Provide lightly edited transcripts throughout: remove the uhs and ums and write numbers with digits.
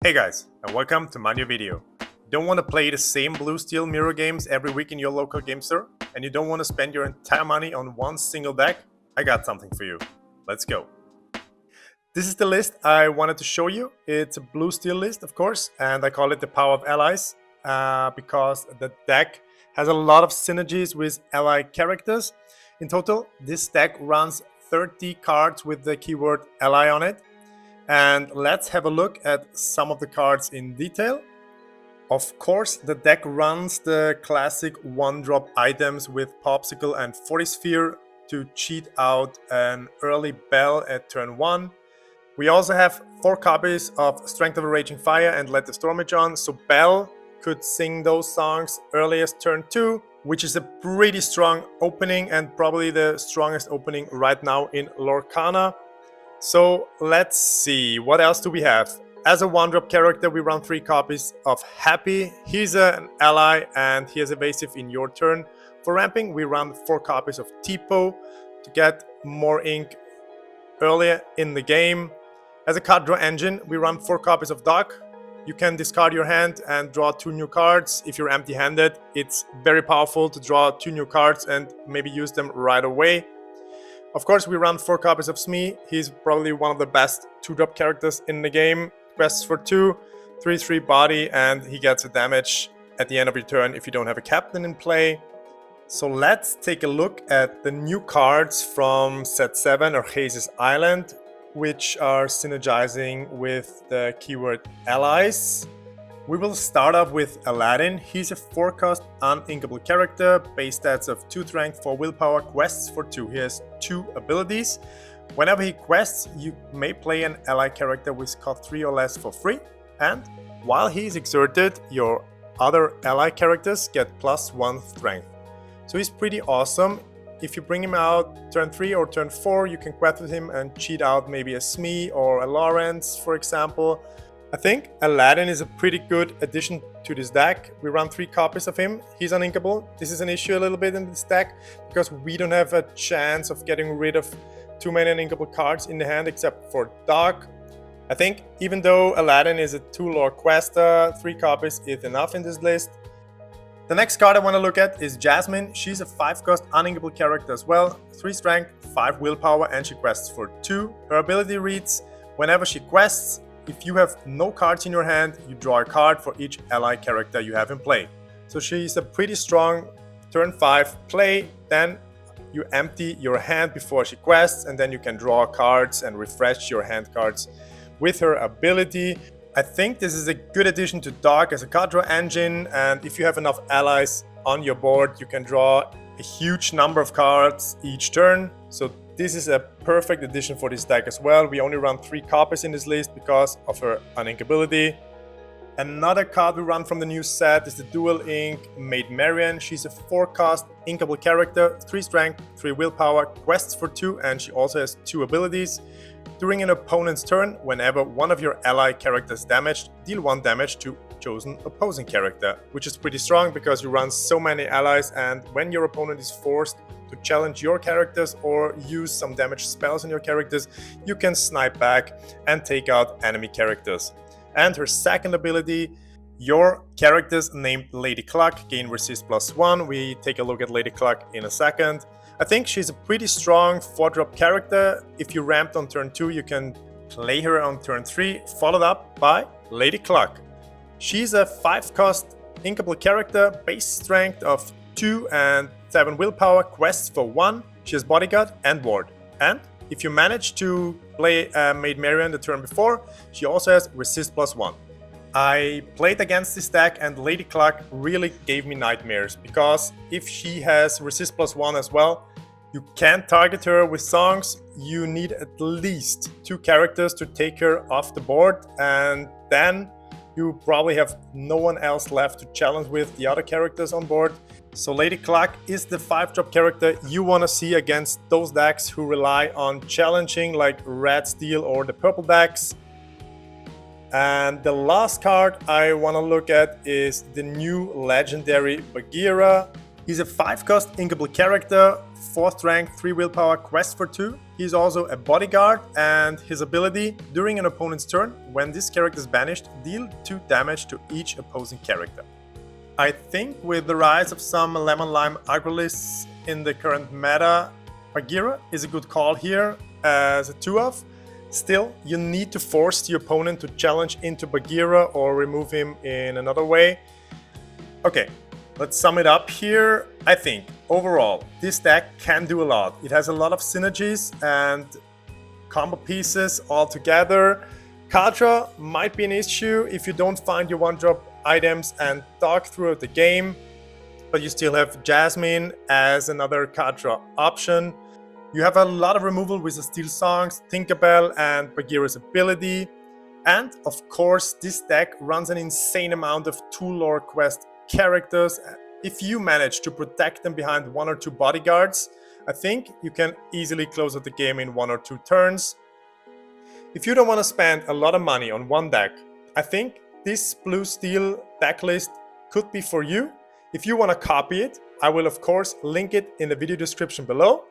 Hey guys, and welcome to my new video. Don't want to play the same blue steel mirror games every week in your local game store? And you don't want to spend your entire money on one single deck? I got something for you. Let's go. This is the list I wanted to show you. It's a blue steel list, of course, and I call it the Power of Allies because the deck has a lot of synergies with ally characters. In total, this deck runs 30 cards with the keyword ally on it. And let's have a look at some of the cards in detail. Of course, the deck runs the classic one-drop items with Popsicle and 40 Sphere to cheat out an early Bell at turn 1. We also have 4 copies of Strength of a Raging Fire and Let the Stormage On, so Bell could sing those songs earliest turn 2, which is a pretty strong opening and probably the strongest opening right now in Lorcana. So let's see, what else do we have? As a one-drop character, we run 3 copies of Happy. He's an ally and he is evasive in your turn. For ramping, we run 4 copies of Tipo to get more ink earlier in the game. As a card draw engine, we run 4 copies of Doc. You can discard your hand and draw 2 new cards. If you're empty-handed, it's very powerful to draw 2 new cards and maybe use them right away. Of course, we run 4 copies of Smee. He's probably one of the best 2-drop characters in the game. Quests for 2, 3/3 body, and he gets a damage at the end of your turn if you don't have a captain in play. So let's take a look at the new cards from set 7 or Haze's Island, which are synergizing with the keyword allies. We will start off with Aladdin. He's a 4-cost uninkable character, base stats of 2 strength, 4 willpower, quests for 2. He has 2 abilities. Whenever he quests, you may play an ally character with cost 3 or less for free. And while he is exerted, your other ally characters get +1 strength. So he's pretty awesome. If you bring him out turn 3 or turn 4, you can quest with him and cheat out maybe a Smee or a Lawrence, for example. I think Aladdin is a pretty good addition to this deck. We run 3 copies of him. He's uninkable. This is an issue a little bit in this deck because we don't have a chance of getting rid of too many uninkable cards in the hand except for Doc. I think even though Aladdin is a 2-lore quester, 3 copies is enough in this list. The next card I want to look at is Jasmine. She's a 5-cost uninkable character as well. 3 strength, 5 willpower, and she quests for 2. Her ability reads, whenever she quests, if you have no cards in your hand, you draw a card for each ally character you have in play. So she's a pretty strong turn 5 play, then you empty your hand before she quests and then you can draw cards and refresh your hand cards with her ability. I think this is a good addition to Doc as a card draw engine, and if you have enough allies on your board, you can draw a huge number of cards each turn. So this is a perfect addition for this deck as well. We only run 3 copies in this list because of her uninkability. Another card we run from the new set is the Dual Ink Maid Marian. She's a 4-cost inkable character, 3 strength, 3 willpower, quests for 2, and she also has 2 abilities. During an opponent's turn, whenever one of your ally characters damaged, deal 1 damage to chosen opposing character, which is pretty strong because you run so many allies, and when your opponent is forced to challenge your characters or use some damage spells on your characters, you can snipe back and take out enemy characters. And her second ability, your characters named Lady Cluck gain resist +1. We take a look at Lady Cluck in a second. I think she's a pretty strong 4-drop character. If you ramped on turn 2, you can play her on turn 3, followed up by Lady Cluck. She's a 5-cost inkable character, base strength of 2 and 7 willpower, quests for 1. She has bodyguard and ward. And if you manage to play Maid Marian the turn before, she also has resist +1. I played against this deck and Lady Cluck really gave me nightmares because if she has resist +1 as well, you can't target her with songs. You need at least 2 characters to take her off the board, and then you probably have no one else left to challenge with the other characters on board. So Lady Cluck is the 5-drop character you want to see against those decks who rely on challenging like Red Steel or the purple decks. And the last card I want to look at is the new legendary Bagheera. He's a 5-cost inkable character, 4th rank, 3 willpower, quest for 2. He's also a bodyguard, and his ability, during an opponent's turn, when this character is banished, deal 2 damage to each opposing character. I think with the rise of some Lemon Lime aggro lists in the current meta, Bagheera is a good call here as a 2-of. Still, you need to force the opponent to challenge into Bagheera or remove him in another way. Okay, let's sum it up here. I think, overall, this deck can do a lot. It has a lot of synergies and combo pieces all together. Card draw might be an issue if you don't find your 1-drop items and dog throughout the game, but you still have Jasmine as another card draw option. You have a lot of removal with the Steel Songs, Tinkerbell, and Bagheera's ability. And of course, this deck runs an insane amount of 2 lore quest characters. If you manage to protect them behind 1 or 2 bodyguards, I think you can easily close out the game in 1 or 2 turns. If you don't want to spend a lot of money on one deck, I think this blue-steel deck list could be for you. If you want to copy it, I will of course link it in the video description below.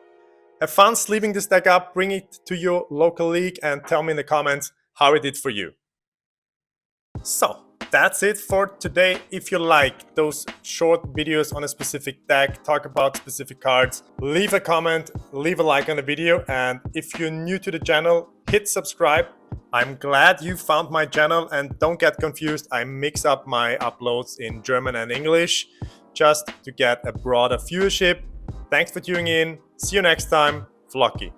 Have fun sleeving this deck up, bring it to your local league, and tell me in the comments how it did for you. So, that's it for today. If you like those short videos on a specific deck, talk about specific cards, leave a comment, leave a like on the video, and if you're new to the channel, hit subscribe. I'm glad you found my channel, and don't get confused, I mix up my uploads in German and English just to get a broader viewership. Thanks for tuning in. See you next time. Flokki.